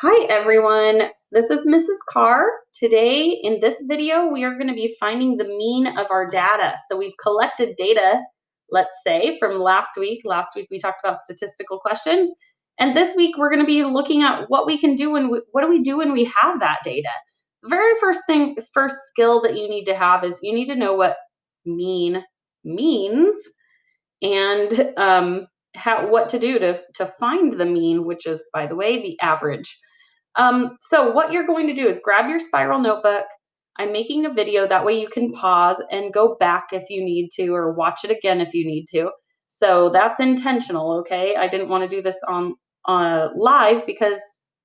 Hi everyone, this is Mrs. Carr. Today in this video, we are going to be finding the mean of our data. So we've collected data, let's say, from last week. Last week we talked about statistical questions. And this week we're going to be looking at what we can do what do we do when we have that data. The very first skill that you need to have is you need to know what mean means and what to do to find the mean, which is, by the way, the average. So what you're going to do is grab your spiral notebook. I'm making a video, that way you can pause and go back if you need to, or watch it again if you need to. So that's intentional, okay? I didn't want to do this on live because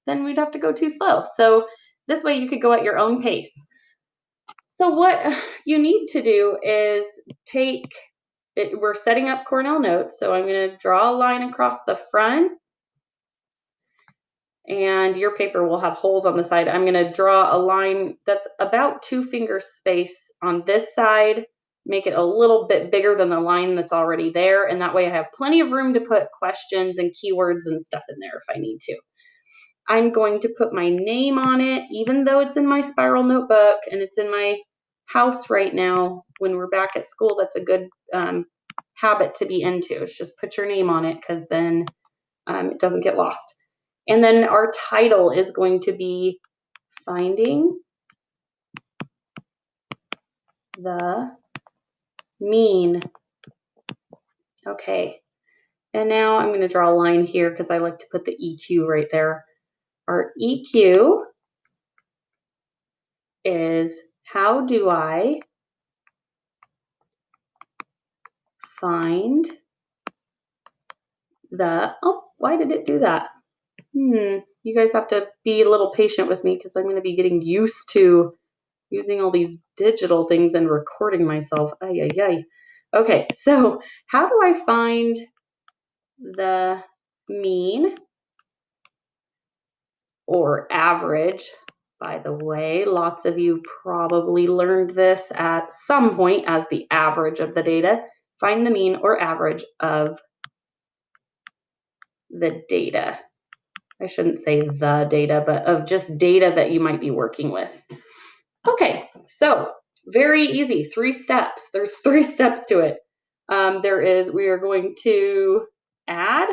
then we'd have to go too slow. So this way you could go at your own pace. So what you need to do is we're setting up Cornell Notes. So I'm going to draw a line across the front, and your paper will have holes on the side. I'm going to draw a line that's about 2 finger space on this side, make it a little bit bigger than the line that's already there, and that way I have plenty of room to put questions and keywords and stuff in there if I need to. I'm going to put my name on it, even though it's in my spiral notebook and it's in my house right now. When we're back at school, that's a good habit to be into. It's just put your name on it, because then it doesn't get lost. And then our title is going to be Finding the Mean. Okay, and now I'm going to draw a line here because I like to put the EQ right there. Our EQ is, how do I find why did it do that? You guys have to be a little patient with me because I'm going to be getting used to using all these digital things and recording myself. Ay, ay, ay. Okay, so how do I find the mean or average? By the way, lots of you probably learned this at some point as the average of the data. Find the mean or average of the data. I shouldn't say the data, but of just data that you might be working with. Okay, so very easy, 3 steps. There's 3 steps to it. We are going to add,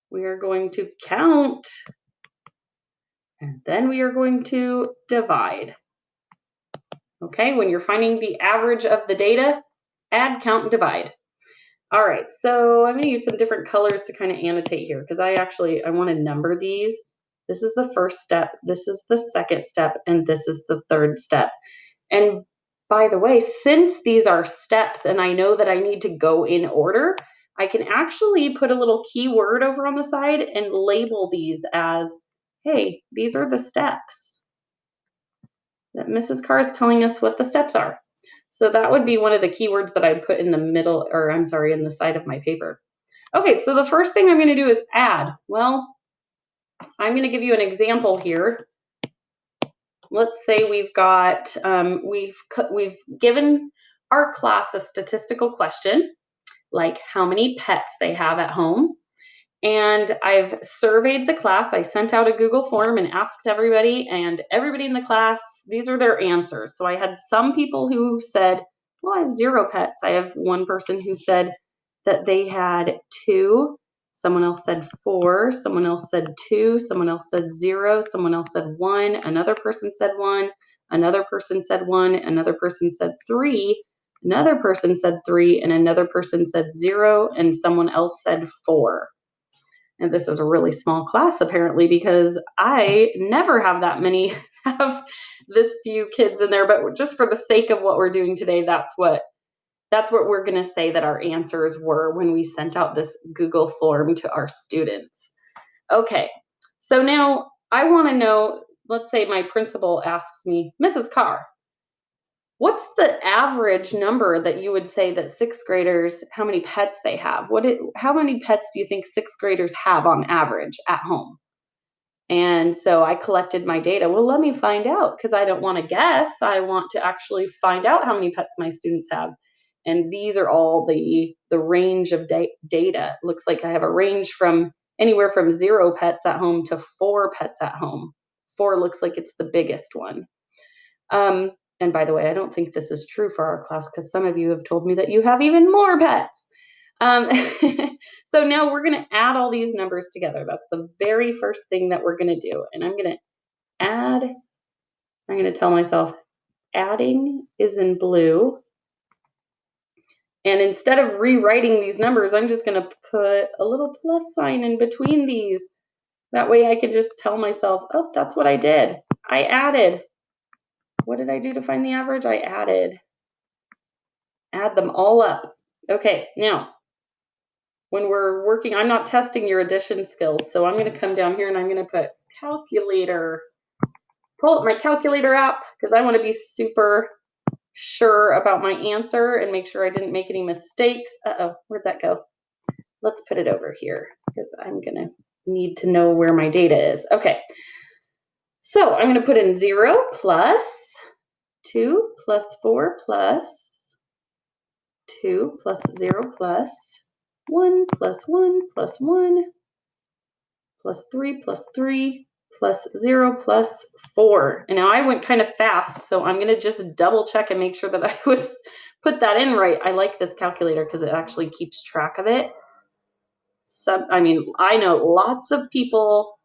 we are going to count, and then we are going to divide. Okay, when you're finding the average of the data, add, count, and divide. All right, so I'm going to use some different colors to kind of annotate here, because I want to number these. This is the first step, this is the second step, and this is the third step. And by the way, since these are steps and I know that I need to go in order, I can actually put a little keyword over on the side and label these as, hey, these are the steps. That Mrs. Carr is telling us what the steps are. So that would be one of the keywords that I'd put in the middle, or I'm sorry, in the side of my paper. Okay, so the first thing I'm going to do is add. Well, I'm going to give you an example here. Let's say we've got, we've given our class a statistical question, like how many pets they have at home. And I've surveyed the class. I sent out a Google form and asked everybody, and everybody in the class, these are their answers. So I had some people who said, well, I have 0 pets. I have one person who said that they had 2. Someone else said 4. Someone else said 2. Someone else said 0. Someone else said 1. Another person said 1. Another person said 1. Another person said 3. Another person said 3. And another person said 0. And someone else said 4. And this is a really small class, apparently, because I never have that many, have this few kids in there. But just for the sake of what we're doing today, that's what we're going to say that our answers were when we sent out this Google form to our students. Okay, so now I want to know, let's say my principal asks me, Mrs. Carr, what's the average number that you would say that 6th graders, how many pets they have? How many pets do you think 6th graders have on average at home? And so I collected my data. Well, let me find out, because I don't want to guess. I want to actually find out how many pets my students have. And these are all the range of data. It looks like I have a range from anywhere from 0 pets at home to 4 pets at home. 4 looks like it's the biggest one. And by the way, I don't think this is true for our class because some of you have told me that you have even more pets. So now we're going to add all these numbers together. That's the very first thing that we're going to do. And I'm going to add, I'm going to tell myself adding is in blue. And instead of rewriting these numbers, I'm just going to put a little plus sign in between these. That way I can just tell myself, oh, that's what I did. I added. What did I do to find the average? I added. Add them all up. Okay, now, when we're working, I'm not testing your addition skills, so I'm going to come down here and I'm going to put calculator. Pull up my calculator app because I want to be super sure about my answer and make sure I didn't make any mistakes. Uh-oh, where'd that go? Let's put it over here because I'm going to need to know where my data is. Okay, so I'm going to put in 0 plus 2 plus 4 plus 2 plus 0 plus 1 plus 1 plus 1 plus 3 plus 3 plus 0 plus 4. And now I went kind of fast, so I'm going to just double check and make sure that I put that in right. I like this calculator because it actually keeps track of it. I mean, I know lots of people,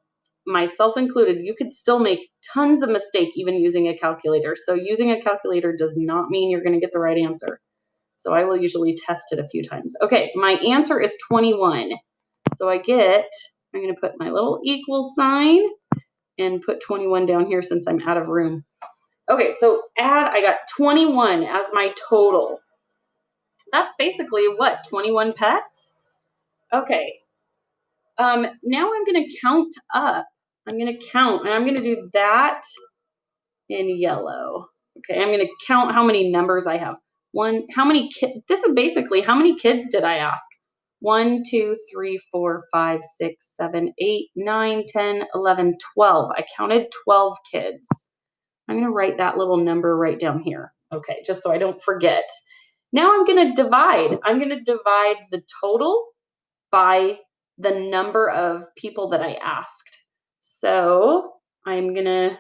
myself included, you could still make tons of mistakes even using a calculator. So using a calculator does not mean you're going to get the right answer. So I will usually test it a few times. Okay, my answer is 21. So I'm going to put my little equal sign and put 21 down here since I'm out of room. Okay, so I got 21 as my total. That's basically what, 21 pets? Okay. Now I'm going to count up. I'm going to count, and I'm going to do that in yellow. Okay, I'm going to count how many numbers I have. How many kids? This is basically how many kids did I ask? 1, 2, 3, 4, 5, 6, 7, 8, 9, 10, 11, 12. I counted 12 kids. I'm going to write that little number right down here. Okay, just so I don't forget. Now I'm going to divide. I'm going to divide the total by the number of people that I asked. So I don't know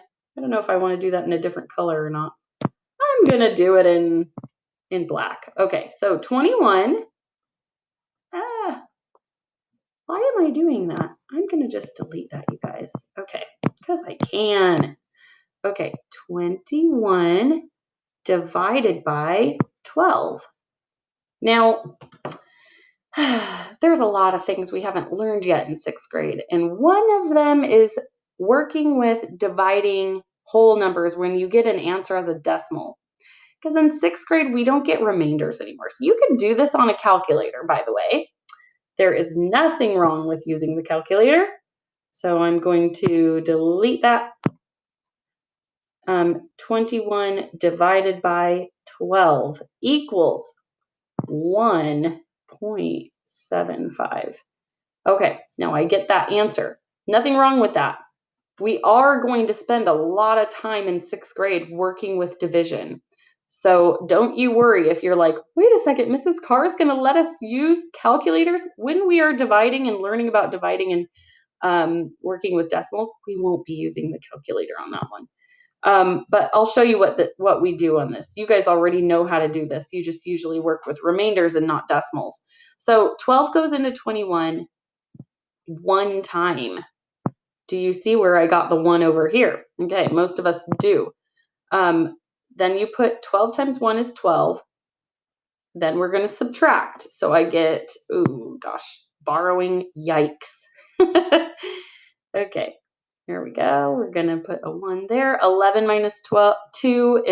if I want to do that in a different color or not. I'm going to do it in black. Okay, so 21. Why am I doing that? I'm going to just delete that, you guys. Okay, because I can. Okay, 21 divided by 12. Now, there's a lot of things we haven't learned yet in 6th grade, and one of them is working with dividing whole numbers when you get an answer as a decimal. Because in 6th grade, we don't get remainders anymore. So you can do this on a calculator, by the way. There is nothing wrong with using the calculator. So I'm going to delete that. 21 divided by 12 equals 1.75. Okay, now I get that answer. Nothing wrong with that. We are going to spend a lot of time in 6th grade working with division. So don't you worry if you're like, wait a second, Mrs. Carr is going to let us use calculators when we are dividing and learning about dividing and working with decimals. We won't be using the calculator on that one. But I'll show you what we do on this. You guys already know how to do this. You just usually work with remainders and not decimals. So 12 goes into 21 one time. Do you see where I got the 1 over here? Okay, most of us do. Then you put 12 times 1 is 12. Then we're going to subtract. So I get, borrowing, yikes. Okay, here we go. We're going to put a 1 there. 11 minus 2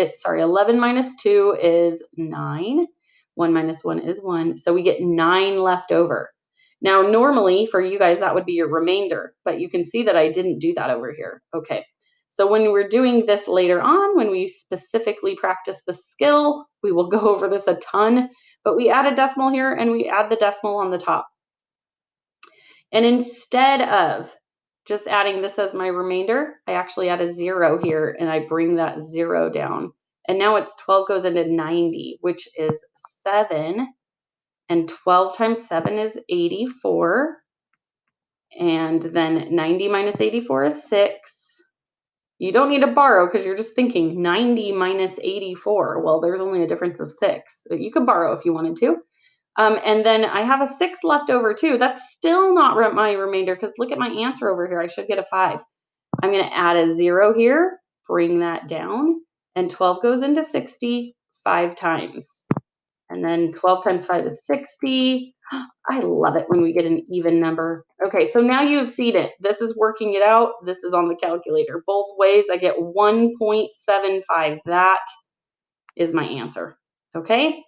is 9. 1 minus 1 is 1. So we get 9 left over. Now, normally for you guys, that would be your remainder, but you can see that I didn't do that over here. Okay, so when we're doing this later on, when we specifically practice the skill, we will go over this a ton, but we add a decimal here and we add the decimal on the top. And instead of just adding this as my remainder, I actually add a 0 here and I bring that 0 down. And now it's 12 goes into 90, which is 7. And 12 times 7 is 84. And then 90 minus 84 is 6. You don't need to borrow because you're just thinking 90 minus 84. Well, there's only a difference of 6. You could borrow if you wanted to. And then I have a 6 left over too. That's still not my remainder because look at my answer over here. I should get a 5. I'm going to add a 0 here, bring that down, and 12 goes into 60 5 times. And then 12 times 5 is 60. I love it when we get an even number. Okay, so now you've seen it. This is working it out. This is on the calculator. Both ways, I get 1.75. That is my answer. Okay?